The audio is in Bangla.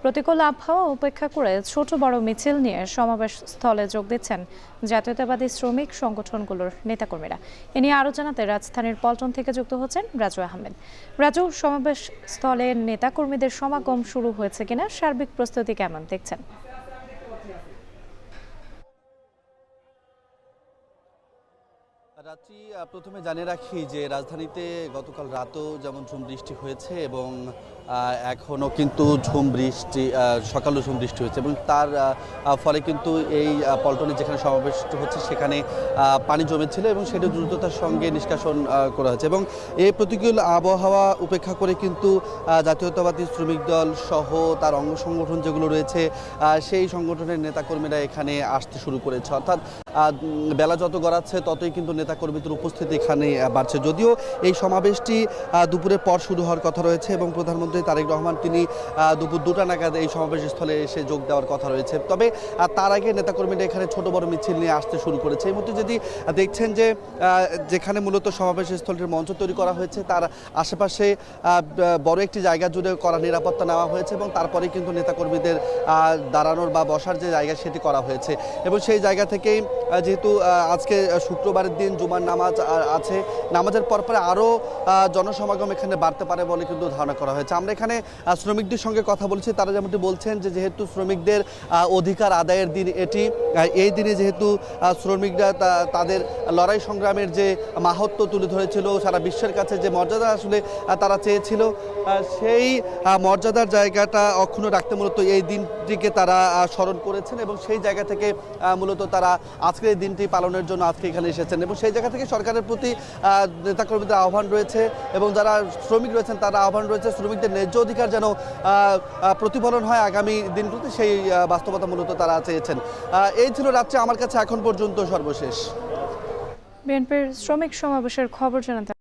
প্রতিকূল আবহাওয়া উপেক্ষা করে ছোট বড় মিছিল নিয়ে সমাবেশ স্থলে যোগ দিচ্ছেন জাতীয়তাবাদী শ্রমিক সংগঠনগুলোর নেতাকর্মীরা। এ নিয়ে আরও জানাতে রাজধানীর পল্টন থেকে যুক্ত হচ্ছেন রাজু আহমেদ। রাজু, সমাবেশ স্থলে নেতাকর্মীদের সমাগম শুরু হয়েছে কিনা, সার্বিক প্রস্তুতি কেমন দেখছেন? রাত্রি প্রথমে জানিয়ে রাখি যে রাজধানীতে গতকাল রাতেও যেমন ঝুম বৃষ্টি হয়েছে এবং এখনও কিন্তু ঝুম বৃষ্টি সকালেও ঝুম বৃষ্টি হয়েছে এবং তার ফলে কিন্তু এই পল্টনে যেখানে সমাবেশ হচ্ছে সেখানে পানি জমেছিল এবং সেটা দ্রুততার সঙ্গে নিষ্কাশন করা হয়েছে এবং এই প্রতিকূল আবহাওয়া উপেক্ষা করে কিন্তু জাতীয়তাবাদী শ্রমিক দল সহ তার অঙ্গ সংগঠন যেগুলো রয়েছে সেই সংগঠনের নেতাকর্মীরা এখানে আসতে শুরু করেছে। অর্থাৎ বেলা যত গড়াচ্ছে ততই কিন্তু নেতাকর্মীদের উপস্থিতি এখানে বাড়ছে। যদিও এই সমাবেশটি দুপুরের পর শুরু হওয়ার কথা রয়েছে এবং প্রধানমন্ত্রী তারেক রহমান তিনি দুপুর 2টা নাগাদ এই সমাবেশ স্থলে এসে যোগ দেওয়ার কথা রয়েছে। তবে তার আগে নেতাকর্মীরা এখানে ছোট বড় মিছিল নিয়ে আসতে শুরু করেছে। এই মধ্যে যদি দেখছেন যে যেখানে মূলত সমাবেশ স্থলটির মঞ্চ তৈরি করা হয়েছে তার আশেপাশে বড় একটি জায়গা জুড়ে করা নিরাপত্তা নেওয়া হয়েছে এবং তারপরে কিন্তু নেতাকর্মীদের দাঁড়ানোর বা বসার যে জায়গা সেটি করা হয়েছে এবং সেই জায়গা থেকেই যেহেতু আজকে শুক্রবারের দিন জুমার নামাজ আছে, নামাজের পরে আরও জনসমাগম এখানে বাড়তে পারে বলে কিন্তু ধারণা করা হয়েছে। আমরা এখানে শ্রমিকদের সঙ্গে কথা বলছি, তারা যেমনটি বলছেন যে যেহেতু শ্রমিকদের অধিকার আদায়ের দিন এটি, এই দিনে যেহেতু শ্রমিকরা তাদের লড়াই সংগ্রামের যে মাহাত্ম্য তুলে ধরেছিল, সারা বিশ্বের কাছে যে মর্যাদা আসলে তারা চেয়েছিল সেই মর্যাদার জায়গাটা অক্ষুণ্ণ রাখতে মূলত এই দিনটিকে তারা স্মরণ করেছেন এবং সেই জায়গা থেকে মূলত তারা আজকের এই দিনটি পালনের জন্য আজকে এখানে এসেছেন এবং সেই জায়গা থেকে সরকারের প্রতি নেতাকর্মীদের আহ্বান রয়েছে এবং যারা শ্রমিক রয়েছেন তারা আহ্বান রয়েছে শ্রমিকদের ন্যায্য অধিকার যেন প্রতিফলন হয় আগামী দিনগুলোতে, সেই বাস্তবতা মূলত তারা চেয়েছেন। এই ছিল রাত্রে আমার কাছে এখন পর্যন্ত সর্বশেষ। বিএনপির শ্রমিক সমাবেশের খবর জানাতে